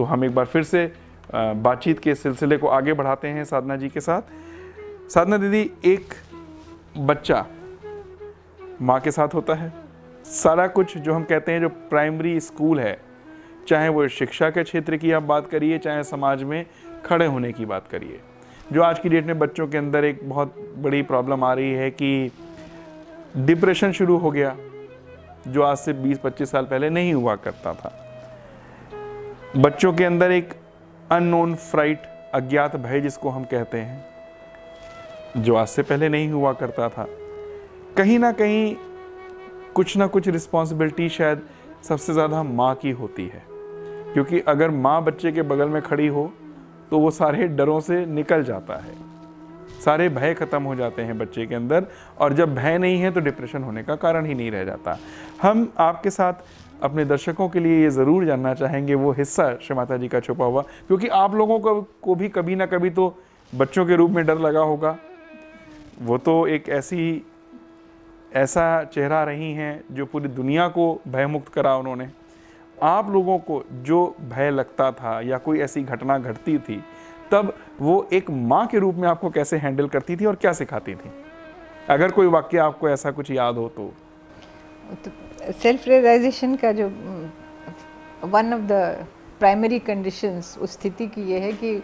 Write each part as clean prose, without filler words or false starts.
तो हम एक बार फिर से बातचीत के सिलसिले को आगे बढ़ाते हैं साधना जी के साथ। साधना दीदी, एक बच्चा माँ के साथ होता है, सारा कुछ जो हम कहते हैं जो प्राइमरी स्कूल है, चाहे वो शिक्षा के क्षेत्र की आप बात करिए, चाहे समाज में खड़े होने की बात करिए, जो आज की डेट में बच्चों के अंदर एक बहुत बड़ी प्रॉब्लम आ रही है कि डिप्रेशन शुरू हो गया, जो आज से 20-25 साल पहले नहीं हुआ करता था। बच्चों के अंदर एक अननोन फ्राइट, अज्ञात भय जिसको हम कहते हैं, जो आज से पहले नहीं हुआ करता था। कहीं ना कहीं कुछ ना कुछ रिस्पॉन्सिबिलिटी शायद सबसे ज़्यादा माँ की होती है, क्योंकि अगर माँ बच्चे के बगल में खड़ी हो तो वो सारे डरों से निकल जाता है, सारे भय खत्म हो जाते हैं बच्चे के अंदर, और जब भय नहीं है तो डिप्रेशन होने का कारण ही नहीं रह जाता। हम आपके साथ अपने दर्शकों के लिए ये ज़रूर जानना चाहेंगे वो हिस्सा श्री माता जी का छुपा हुआ, क्योंकि आप लोगों को भी कभी ना कभी तो बच्चों के रूप में डर लगा होगा। वो तो एक ऐसा चेहरा रही हैं जो पूरी दुनिया को भयमुक्त करा उन्होंने। आप लोगों को जो भय लगता था या कोई ऐसी घटना घटती थी, तब वो एक माँ के रूप में आपको कैसे हैंडल करती थी और क्या सिखाती थी? अगर कोई वाक्य आपको ऐसा कुछ याद हो तो सेल्फ रियलाइजेशन का जो one of the primary conditions उस स्थिति की ये है कि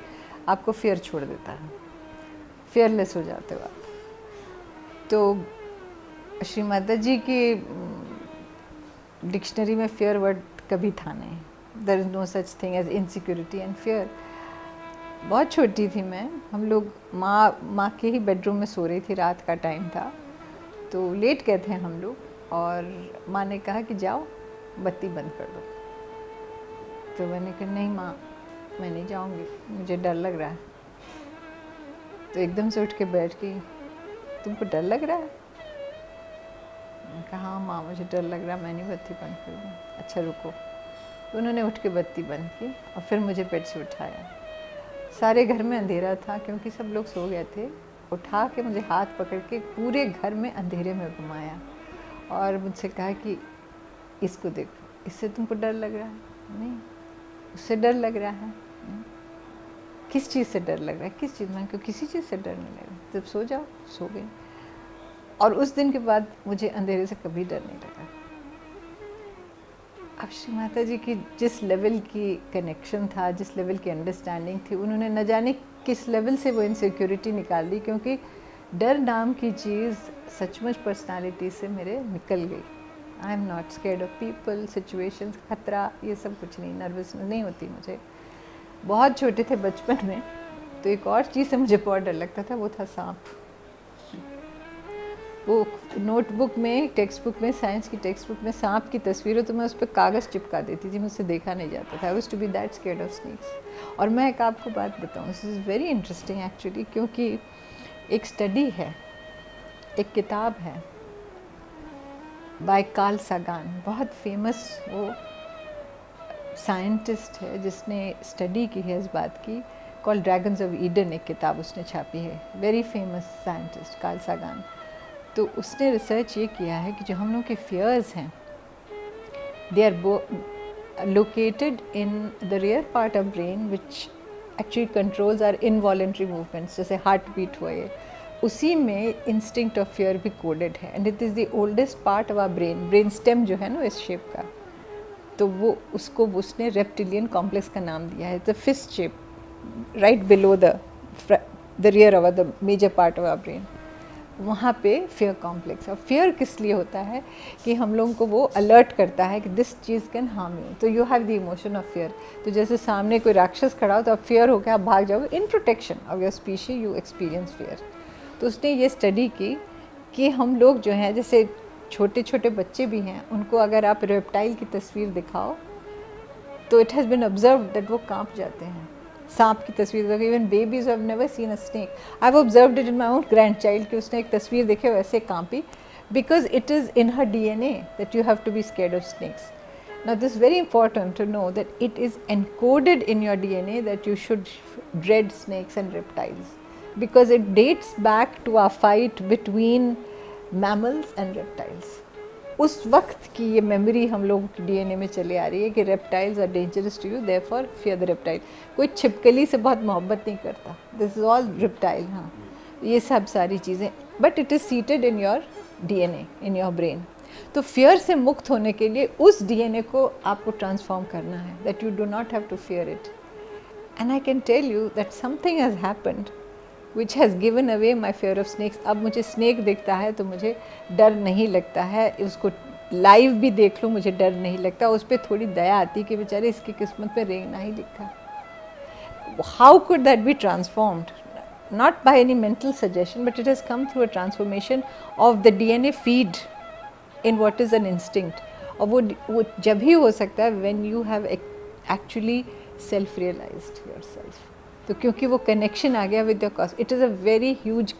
आपको फियर छोड़ देता है, फियरलेस हो जाते हो आप। तो श्री माता जी की डिक्शनरी में फियर वर्ड कभी था नहीं। There is no such thing as insecurity and fear. बहुत छोटी थी मैं, हम लोग माँ के ही बेडरूम में सो रही थी, रात का टाइम था, तो लेट गए थे हम लोग, और माँ ने कहा कि जाओ बत्ती बंद कर दो। तो मैंने कहा नहीं माँ, मैं नहीं जाऊँगी, मुझे डर लग रहा है। तो एकदम से उठ के बैठ गई, तुमको डर लग रहा है? मैंने कहा हाँ माँ, मुझे डर लग रहा है, मैं नहीं बत्ती बंद करूँगी। अच्छा रुको। तो उन्होंने उठ के बत्ती बंद की और फिर मुझे बेड से उठाया। सारे घर में अंधेरा था क्योंकि सब लोग सो गए थे। उठा के मुझे हाथ पकड़ के पूरे घर में अंधेरे में घुमाया और मुझसे कहा कि इसको देखो, इससे तुमको डर लग रहा है? नहीं। उससे डर लग रहा है? नहीं। किस चीज़ से डर लग रहा है? किस चीज़ में? क्यों किसी चीज़ से डर नहीं लग रहा। जब सो जाओ, सो गए। और उस दिन के बाद मुझे अंधेरे से कभी डर नहीं लगा। अब श्री माता जी की जिस लेवल की कनेक्शन था, जिस लेवल की अंडरस्टैंडिंग थी, उन्होंने न जाने किस लेवल से वो इनसिक्योरिटी निकाल दी, क्योंकि डर नाम की चीज़ सचमुच पर्सनालिटी से मेरे निकल गई। I am not scared of people, situations, खतरा, ये सब कुछ नहीं, नर्वस नहीं होती मुझे। बहुत छोटे थे बचपन में, तो एक और चीज़ से मुझे बहुत डर लगता था, वो था सांप। वो नोटबुक में, टेक्स्ट बुक में, साइंस की टेक्स्ट बुक में सांप की तस्वीर हो तो मैं उस पर कागज़ चिपका देती थी, मुझसे देखा नहीं जाता था। I was to be that scared of snakes. और मैं एक आपको बात बताऊँ, this is very interesting actually, क्योंकि एक स्टडी है, एक किताब है बाय कार्ल सागान, बहुत फेमस वो साइंटिस्ट है जिसने स्टडी की है इस बात की, कॉल्ड ड्रैगन्स ऑफ ईडन, एक किताब उसने छापी है। वेरी फेमस साइंटिस्ट कार्ल सागान। तो उसने रिसर्च ये किया है कि जो हम लोग के फियर्स हैं, they are located in the rear part of brain which actually controls are involuntary movements, जैसे हार्ट बीट हुआ है, उसी में इंस्टिंक्ट ऑफ फियर भी कोडेड है। And it is the oldest part of our brain, brain stem जो है ना इस शेप का, तो वो उसको उसने रेप्टिलियन कॉम्प्लेक्स का नाम दिया है। The fist shape right below the rear of the major part of our brain, वहाँ पे फियर कॉम्प्लेक्स। और फियर किस लिए होता है कि हम लोगों को वो अलर्ट करता है कि दिस चीज़ कैन हार्म यू, तो you have the emotion of fear. तो जैसे सामने कोई राक्षस खड़ा हो तो आप फियर हो के आप भाग जाओगे, इन protection of your species you experience fear. तो उसने ये स्टडी की कि हम लोग जो हैं, जैसे छोटे छोटे बच्चे भी हैं, उनको अगर आप रेप्टाइल की तस्वीर दिखाओ तो it has been observed that वो कांप जाते हैं। सांप की तस्वीर, even babies have never seen a snake, I have observed it in my own grand child, कि उसने एक तस्वीर देखे वैसे कांपी, because it is in her DNA that you have to be scared of snakes. Now this is very important to know that it is encoded in your DNA that you should dread snakes and reptiles, because it dates back to our fight between mammals and reptiles. उस वक्त की ये memory हम लोगों की DNA में चले आ रही है कि reptiles are dangerous to you, therefore fear the reptile. कोई छिपकली से बहुत मोहब्बत नहीं करता, दिस इज ऑल रेप्टाइल। हाँ, ये सब सारी चीज़ें, but it is seated in your DNA, in your brain. तो फियर से मुक्त होने के लिए उस डीएनए को आपको ट्रांसफॉर्म करना है, that you do not have to fear it. And I can tell you that something has happened which has given away my fear of snakes। अब मुझे स्नेक दिखता है तो मुझे डर नहीं लगता है, उसको लाइव भी देख लो मुझे डर नहीं लगता, उस पर थोड़ी दया आती कि बेचारे इसकी किस्मत पे रेंगना ही लिखा। How could that be transformed? Not by any mental suggestion, but it has come through a transformation of the DNA feed in what is an instinct। और वो जब ही हो सकता है when you have actually self realized yourself। तो क्योंकि वो connection आ गया with your cause, it is a very huge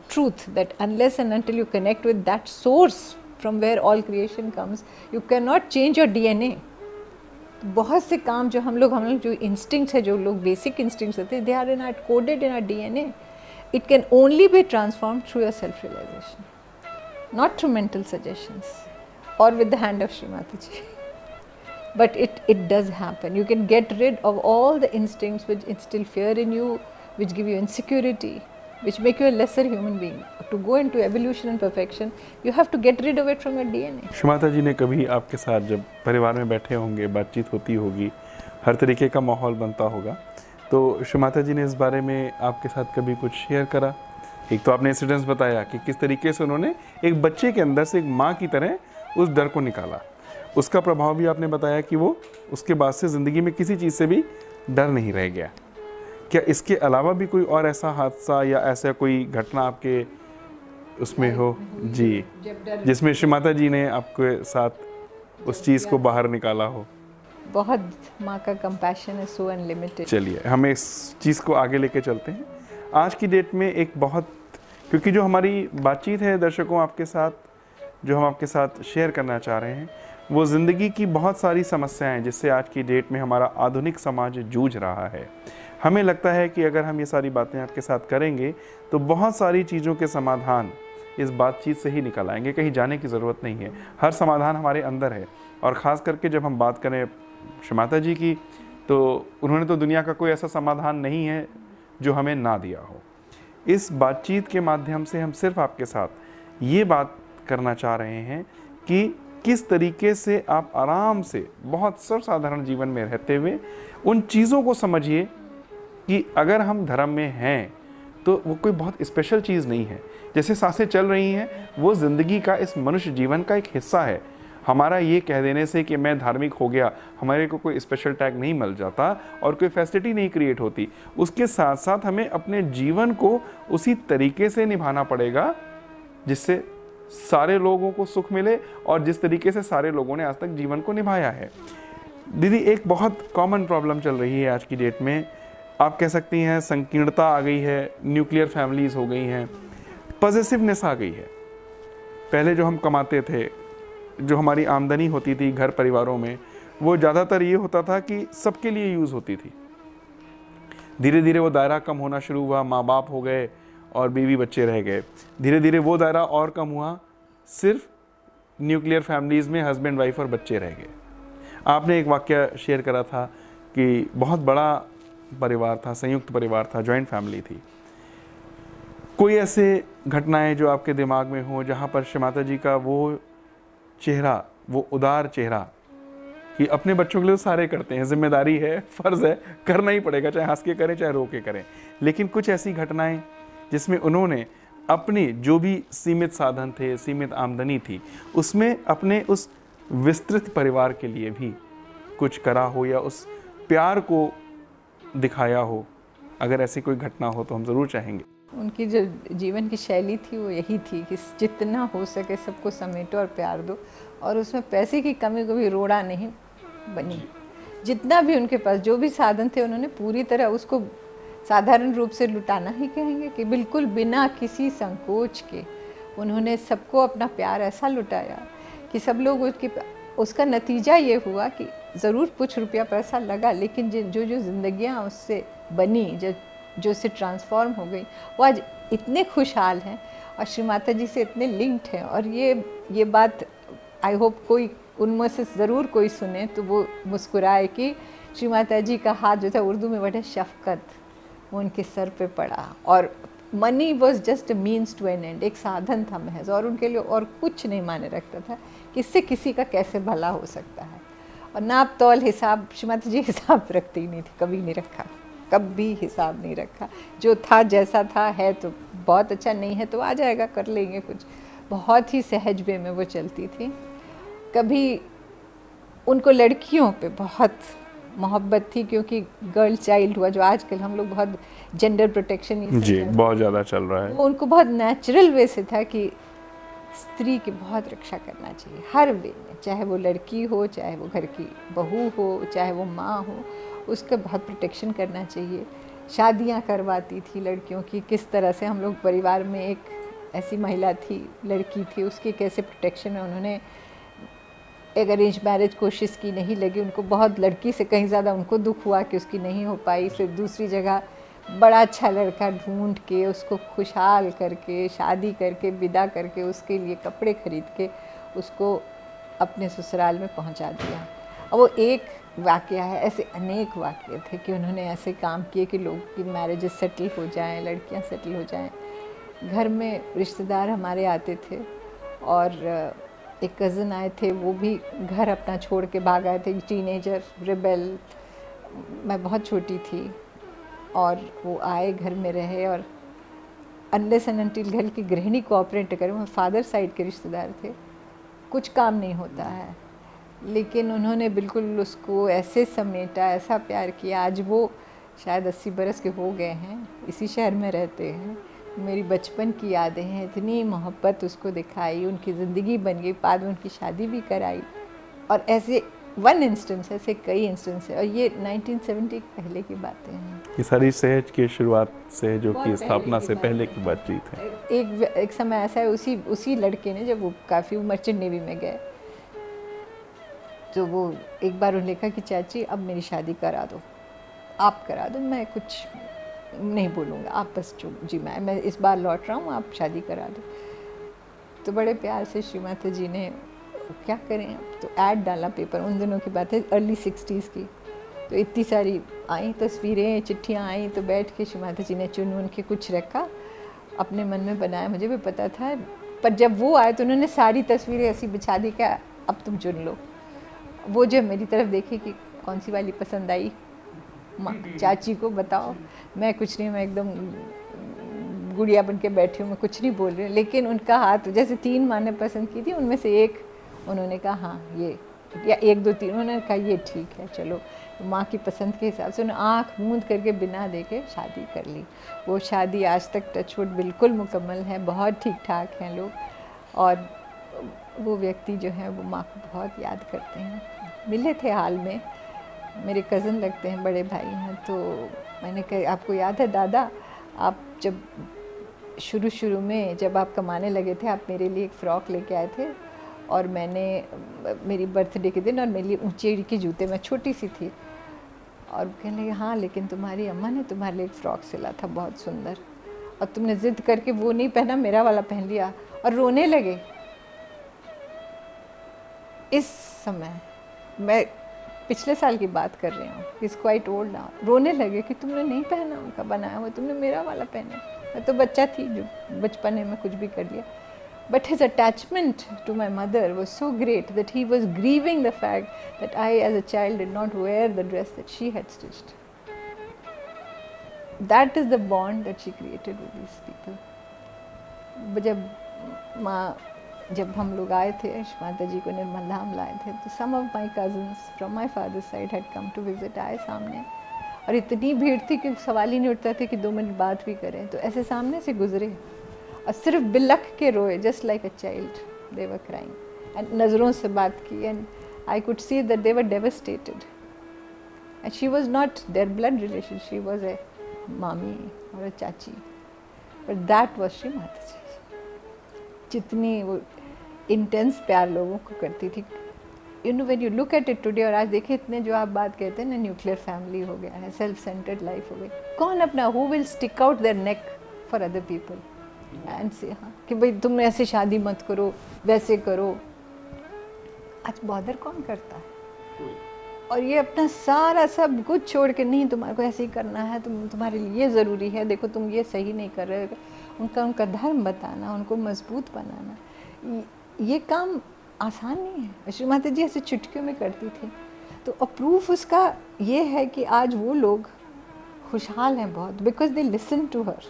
truth that unless and until you connect with that source from where all creation comes, you cannot change your DNA। बहुत से काम जो हम लोग जो इंस्टिंक्ट्स है, जो लोग बेसिक इंस्टिंक्ट्स होते हैं, they are encoded in our DNA. It can only be transformed through your self realization, not through mental suggestions और with the hand of Shrimati ji. But it does happen. You can get rid of all the instincts which instil fear in you, which give you insecurity, which make you a lesser human being। To go into evolution and perfection, you have to get rid of it from your DNA। श्रीमाता जी ने कभी आपके साथ जब परिवार में बैठे होंगे, बातचीत होती होगी, हर तरीके का माहौल बनता होगा, तो श्रीमाता जी ने इस बारे में आपके साथ कभी कुछ शेयर करा? एक तो आपने इंसिडेंस बताया कि किस तरीके से उन्होंने एक बच्चे के अंदर से एक माँ की तरह उस डर को निकाला, उसका प्रभाव भी आपने बताया कि वो उसके बाद से ज़िंदगी में किसी चीज़ से भी डर नहीं रह गया। क्या इसके अलावा भी कोई और ऐसा हादसा या ऐसा कोई घटना आपके उसमें हो जी, जिसमें श्रीमाता जी ने आपके साथ उस चीज़ को बाहर निकाला हो? बहुत, माँ का कंपैशन है सो अनलिमिटेड। चलिए हम इस चीज़ को आगे लेके चलते हैं। आज की डेट में एक बहुत, क्योंकि जो हमारी बातचीत है दर्शकों आपके साथ, जो हम आपके साथ शेयर करना चाह रहे हैं, वो ज़िंदगी की बहुत सारी समस्याएं जिससे आज की डेट में हमारा आधुनिक समाज जूझ रहा है। हमें लगता है कि अगर हम ये सारी बातें आपके साथ करेंगे तो बहुत सारी चीज़ों के समाधान इस बातचीत से ही निकल आएंगे, कहीं जाने की ज़रूरत नहीं है। हर समाधान हमारे अंदर है। और ख़ास करके जब हम बात करें श्रीमाता जी की, तो उन्होंने तो दुनिया का कोई ऐसा समाधान नहीं है जो हमें ना दिया हो। इस बातचीत के माध्यम से हम सिर्फ आपके साथ ये बात करना चाह रहे हैं कि किस तरीके से आप आराम से बहुत सर्वसाधारण जीवन में रहते हुए उन चीज़ों को समझिए कि अगर हम धर्म में हैं तो वो कोई बहुत स्पेशल चीज़ नहीं है। जैसे सांसें चल रही हैं, वो ज़िंदगी का, इस मनुष्य जीवन का एक हिस्सा है। हमारा ये कह देने से कि मैं धार्मिक हो गया, हमारे को कोई स्पेशल टैग नहीं मिल जाता और कोई फैसिलिटी नहीं क्रिएट होती। उसके साथ साथ हमें अपने जीवन को उसी तरीके से निभाना पड़ेगा जिससे सारे लोगों को सुख मिले और जिस तरीके से सारे लोगों ने आज तक जीवन को निभाया है। दीदी, एक बहुत कॉमन प्रॉब्लम चल रही है आज की डेट में, आप कह सकती हैं संकीर्णता आ गई है, न्यूक्लियर फैमिलीज़ हो गई हैं, पॉजिटिवनेस आ गई है। पहले जो हम कमाते थे, जो हमारी आमदनी होती थी घर परिवारों में, वो ज़्यादातर ये होता था कि सबके लिए यूज़ होती थी। धीरे धीरे वो दायरा कम होना शुरू हुआ, माँ बाप हो गए और बीवी बच्चे रह गए। धीरे धीरे वो दायरा और कम हुआ, सिर्फ न्यूक्लियर फैमिलीज़ में हस्बैंड वाइफ और बच्चे रह गए। आपने एक वाक़या शेयर करा था कि बहुत बड़ा परिवार था, संयुक्त परिवार था, जॉइंट फैमिली थी। कोई ऐसे घटनाएं जो आपके दिमाग में हो जहाँ पर श्रीमाता जी का वो चेहरा, वो उदार चेहरा कि अपने बच्चों के लिए सारे करते हैं, जिम्मेदारी है, फ़र्ज़ है, करना ही पड़ेगा, चाहे हंस के करें चाहे रो के करें, लेकिन कुछ ऐसी घटनाएं जिसमें उन्होंने अपने जो भी सीमित साधन थे, सीमित आमदनी थी, उसमें अपने उस विस्तृत परिवार के लिए भी कुछ करा हो या उस प्यार को दिखाया हो। अगर ऐसी कोई घटना हो तो हम ज़रूर चाहेंगे। उनकी जो जीवन की शैली थी वो यही थी कि जितना हो सके सबको समेटो और प्यार दो, और उसमें पैसे की कमी को भी रोड़ा नहीं बनी। जितना भी उनके पास जो भी साधन थे उन्होंने पूरी तरह उसको साधारण रूप से लुटाना ही कहेंगे कि बिल्कुल बिना किसी संकोच के उन्होंने सबको अपना प्यार ऐसा लुटाया कि सब लोग उसका नतीजा ये हुआ कि ज़रूर कुछ रुपया पैसा लगा, लेकिन जो ज़िंदगियाँ उससे बनी, जो उससे ट्रांसफॉर्म हो गई, वो आज इतने खुशहाल हैं। और श्री माता जी से इतने लिंक्ड हैं। और ये बात आई होप कोई उनमें से ज़रूर कोई सुने तो वो मुस्कुराए कि श्री माता जी का हाथ जो था उर्दू में बड़े शफ़क़त वो उनके सर पे पड़ा, और money was just a means to an end, एक साधन था महज, और उनके लिए और कुछ नहीं माने रखता था कि इससे किसी का कैसे भला हो सकता है। और नाप तौल हिसाब, श्री माता जी हिसाब रखती ही नहीं थी, कभी नहीं रखा, कभी हिसाब नहीं रखा। जो था जैसा था है तो बहुत अच्छा, नहीं है तो आ जाएगा, कर लेंगे कुछ। बहुत ही सहज वे में वो चलती थी। कभी उनको लड़कियों पे बहुत मोहब्बत थी, क्योंकि गर्ल चाइल्ड हुआ, जो आजकल हम लोग बहुत जेंडर प्रोटेक्शन जी बहुत ज़्यादा चल रहा है, वो उनको बहुत नेचुरल वे से था कि स्त्री की बहुत रक्षा करना चाहिए हर वे में, चाहे वो लड़की हो, चाहे वो घर की बहू हो, चाहे वो माँ हो, उसका बहुत प्रोटेक्शन करना चाहिए। शादियाँ करवाती थी लड़कियों की, किस तरह से हम लोग परिवार में एक ऐसी महिला थी, लड़की थी, उसकी कैसे प्रोटेक्शन में उन्होंने एक अरेंज मैरिज कोशिश की, नहीं लगी उनको, बहुत लड़की से कहीं ज़्यादा उनको दुख हुआ कि उसकी नहीं हो पाई। फिर दूसरी जगह बड़ा अच्छा लड़का ढूंढ के उसको खुशहाल करके शादी करके विदा करके उसके लिए कपड़े खरीद के उसको अपने ससुराल में पहुंचा दिया। और वो एक वाक़या है, ऐसे अनेक वाक़ये थे कि उन्होंने ऐसे काम किए कि लोग की मैरिजेस सेटल हो जाएं, लड़कियां सेटल हो जाएं। घर में रिश्तेदार हमारे आते थे, और एक कज़न आए थे, वो भी घर अपना छोड़ के भाग आए थे, टीनेजर रिबेल, मैं बहुत छोटी थी, और वो आए घर में रहे, और अनलेस एंड अनटिल घर की गृहिणी कोऑपरेट करें, वो फादर साइड के रिश्तेदार थे, कुछ काम नहीं होता है, लेकिन उन्होंने बिल्कुल उसको ऐसे समेटा, ऐसा प्यार किया। आज वो शायद 80 बरस के हो गए हैं, इसी शहर में रहते हैं। मेरी बचपन की यादें हैं, इतनी मोहब्बत उसको दिखाई, उनकी ज़िंदगी बन गई, बाद में उनकी शादी भी कराई। और ऐसे वन इंस्टेंस, ऐसे कई इंस्टेंस है, और ये 1970 पहले की बातें हैं। ये सारी सहज की शुरुआत से जो की स्थापना से पहले की बातचीत है। एक समय ऐसा है, उसी लड़के ने, जब वो काफ़ी मर्चेंट नेवी में गए, तो वो एक बार उन्होंने कहा कि चाची अब मेरी शादी करा दो, आप करा दो, मैं कुछ नहीं बोलूँगा, आप बस चुप जी, मैं इस बार लौट रहा हूँ, आप शादी करा दो। तो बड़े प्यार से श्री माता जी ने, क्या करें, तो ऐड डाला पेपर, उन दिनों की बात है, अर्ली 60s की। तो इतनी सारी आई तस्वीरें, चिट्ठियाँ आई, तो बैठ के श्री माता जी ने चुन उन के कुछ रखा, अपने मन में बनाया, मुझे भी पता था। पर जब वो आए तो उन्होंने सारी तस्वीरें ऐसी बिछा दी कि अब तुम चुन लो। वो जो मेरी तरफ देखे कि कौन सी वाली पसंद आई, चाची को बताओ, मैं कुछ नहीं, मैं एकदम गुड़िया बन के बैठी हूँ, मैं कुछ नहीं बोल रही हूँ। लेकिन उनका हाथ, जैसे 3 माँ ने पसंद की थी, उनमें से एक उन्होंने कहा हाँ ये, या 1 2 3 उन्होंने कहा ये ठीक है, चलो। माँ की पसंद के हिसाब से उन्होंने आँख मूंद करके बिना देखे शादी कर ली। वो शादी आज तक टचवुड बिल्कुल मुकम्मल है, बहुत ठीक ठाक हैं लोग, और वो व्यक्ति जो है वो माँ को बहुत याद करते हैं। मिले थे हाल में, मेरे कज़न लगते हैं, बड़े भाई हैं। तो मैंने कहा आपको याद है दादा, आप जब शुरू में जब आप कमाने लगे थे, आप मेरे लिए एक फ़्रॉक लेके आए थे, और मैंने मेरी बर्थडे के दिन, और मेरे लिए ऊंचे के जूते, मैं छोटी सी थी, और कहने लगे हाँ लेकिन तुम्हारी अम्मा ने तुम्हारे लिए एक फ़्रॉक सिला था बहुत सुंदर, और तुमने ज़िद करके वो नहीं पहना, मेरा वाला पहन लिया, और रोने लगे। इस समय मैं पिछले साल की बात कर रही हूँ, इज़ क्वाइट ओल्ड नाउ, रोने लगे कि तुमने नहीं पहना उनका बनाया हुआ, तुमने मेरा वाला पहना। मैं तो बच्चा थी, जो बचपने में कुछ भी कर लिया। But his attachment to my mother was so great that he was grieving the fact that I as a child did not wear the dress that she had stitched. That is the bond that she created with these people. जब हम लोग आए थे, माता जी को निर्मल धाम लाए थे, तो some of my cousins from my father's side had come to visit, आए सामने, और इतनी भीड़ थी कि सवाल ही नहीं उठता था कि 2 मिनट बात भी करें। तो ऐसे सामने से गुजरे और सिर्फ बिलख के रोए, just like a child they were crying, and नज़रों से बात की, and I could see that they were devastated, and she was not their blood relation, she was a मामी और अ चाची, but that was Shri Mata जी। जितनी वो इंटेंस प्यार लोगों को करती थी, you know when you look at it today, और आज देखें इतने जो आप बात कहते हैं ना, न्यूक्लियर फैमिली हो गया है, सेल्फ सेंटर्ड लाइफ हो गई, कौन अपना, who will stick out their neck for other people, and से हाँ कि भाई तुम ऐसे शादी मत करो, वैसे करो। आज बॉदर कौन करता है? और ये अपना सारा सब कुछ छोड़ के, नहीं तुम्हारे को ऐसे ही करना है, तुम्हारे लिए ये ज़रूरी है, देखो तुम ये सही नहीं कर रहे। उनका धर्म बताना, उनको मजबूत बनाना, ये काम आसान नहीं है। श्रीमाता जी ऐसे चुटकियों में करती थी। तो प्रूफ उसका ये है कि आज वो लोग खुशहाल हैं बहुत, because they listen to her.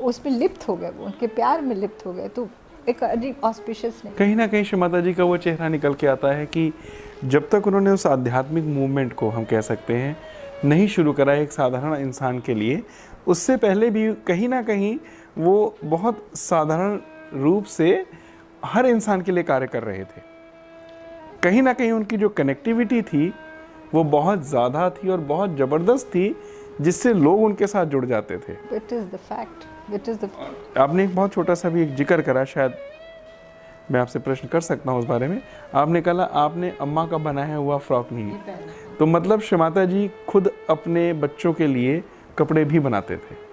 उसमें लिप्त हो गए, वो उनके प्यार में लिप्त हो गए। तो एक ऑस्पिशियस नहीं, कहीं ना कहीं श्रीमाता जी का वो चेहरा निकल के आता है कि जब तक उन्होंने उस आध्यात्मिक मूवमेंट को, हम कह सकते हैं, नहीं शुरू करा एक साधारण इंसान के लिए, उससे पहले भी कहीं ना कहीं वो बहुत साधारण रूप से हर इंसान के लिए कार्य कर रहे थे। कहीं ना कहीं उनकी जो कनेक्टिविटी थी वो बहुत ज़्यादा थी और बहुत ज़बरदस्त थी, जिससे लोग उनके साथ जुड़ जाते थे। It is the fact. It is the fact. आपने एक बहुत छोटा सा भी एक जिक्र करा, शायद मैं आपसे प्रश्न कर सकता हूँ उस बारे में। आपने कहा आपने अम्मा का बनाया हुआ फ्रॉक नहीं, तो मतलब श्रीमाता जी खुद अपने बच्चों के लिए कपड़े भी बनाते थे?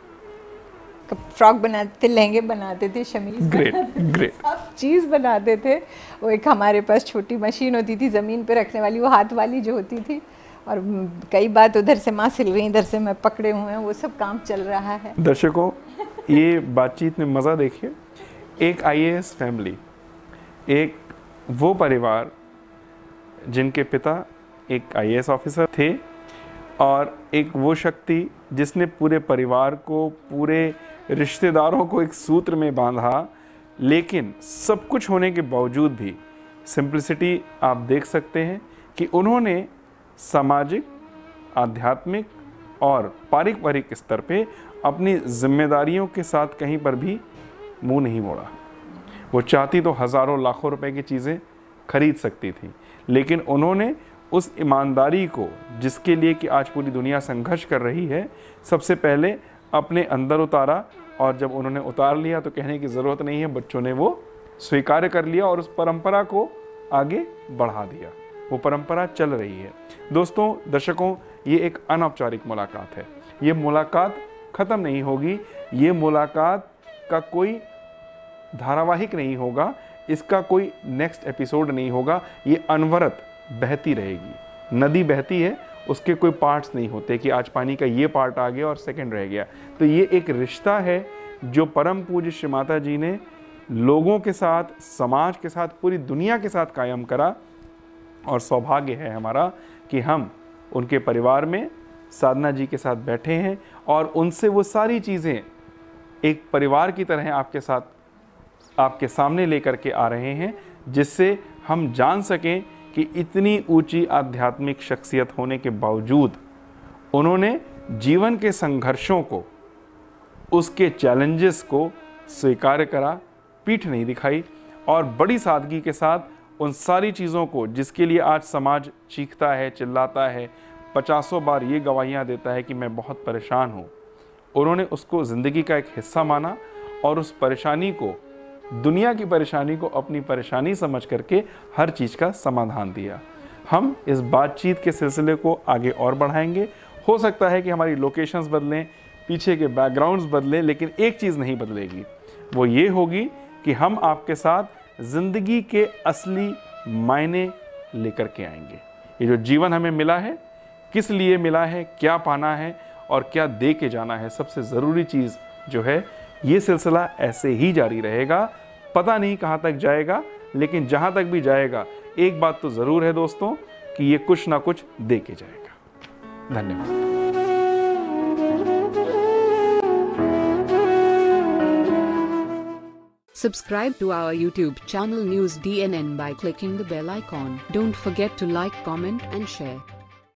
फ्रॉक बनाते थे, लहंगे बनाते थे, शमीज ग्रेट, सब चीज़ बनाते थे। वो एक हमारे पास छोटी मशीन होती थी ज़मीन पे रखने वाली, वो हाथ वाली जो होती थी, और कई बात उधर से माँ सिल रही, इधर से मैं पकड़े हुए हैं, वो सब काम चल रहा है। दर्शकों, ये बातचीत में मज़ा देखिए। एक आईएएस फैमिली, एक वो परिवार जिनके पिता एक आईएएस ऑफिसर थे, और एक वो शक्ति जिसने पूरे परिवार को, पूरे रिश्तेदारों को एक सूत्र में बांधा। लेकिन सब कुछ होने के बावजूद भी सिंप्लिसिटी आप देख सकते हैं कि उन्होंने सामाजिक, आध्यात्मिक और पारिवारिक स्तर पे अपनी जिम्मेदारियों के साथ कहीं पर भी मुंह नहीं मोड़ा। वो चाहती तो हज़ारों लाखों रुपए की चीज़ें खरीद सकती थी, लेकिन उन्होंने उस ईमानदारी को, जिसके लिए कि आज पूरी दुनिया संघर्ष कर रही है, सबसे पहले अपने अंदर उतारा। और जब उन्होंने उतार लिया तो कहने की ज़रूरत नहीं है, बच्चों ने वो स्वीकार कर लिया और उस परंपरा को आगे बढ़ा दिया। वो परंपरा चल रही है। दोस्तों, दर्शकों, ये एक अनौपचारिक मुलाकात है। ये मुलाकात ख़त्म नहीं होगी, ये मुलाकात का कोई धारावाहिक नहीं होगा, इसका कोई नेक्स्ट एपिसोड नहीं होगा। ये अनवरत बहती रहेगी। नदी बहती है, उसके कोई पार्ट्स नहीं होते कि आज पानी का ये पार्ट आ गया और सेकंड रह गया। तो ये एक रिश्ता है जो परम पूज्य श्री माता जी ने लोगों के साथ, समाज के साथ, पूरी दुनिया के साथ कायम करा। और सौभाग्य है हमारा कि हम उनके परिवार में साधना जी के साथ बैठे हैं और उनसे वो सारी चीज़ें एक परिवार की तरह आपके साथ, आपके सामने लेकर के आ रहे हैं, जिससे हम जान सकें कि इतनी ऊंची आध्यात्मिक शख्सियत होने के बावजूद उन्होंने जीवन के संघर्षों को, उसके चैलेंजेस को स्वीकार करा, पीठ नहीं दिखाई और बड़ी सादगी के साथ उन सारी चीज़ों को, जिसके लिए आज समाज चीखता है, चिल्लाता है, 50 बार ये गवाहियाँ देता है कि मैं बहुत परेशान हूँ, उन्होंने उसको ज़िंदगी का एक हिस्सा माना और उस परेशानी को, दुनिया की परेशानी को अपनी परेशानी समझ करके हर चीज़ का समाधान दिया। हम इस बातचीत के सिलसिले को आगे और बढ़ाएंगे। हो सकता है कि हमारी लोकेशंस बदलें, पीछे के बैकग्राउंड्स बदलें, लेकिन एक चीज़ नहीं बदलेगी, वो ये होगी कि हम आपके साथ ज़िंदगी के असली मायने लेकर के आएंगे। ये जो जीवन हमें मिला है, किस लिए मिला है, क्या पाना है और क्या दे के जाना है, सबसे ज़रूरी चीज़ जो है, ये सिलसिला ऐसे ही जारी रहेगा। पता नहीं कहाँ तक जाएगा, लेकिन जहाँ तक भी जाएगा, एक बात तो ज़रूर है दोस्तों कि ये कुछ ना कुछ दे के जाएगा। धन्यवाद। Subscribe to our YouTube channel News DNN by clicking the bell icon. Don't forget to like, comment and share.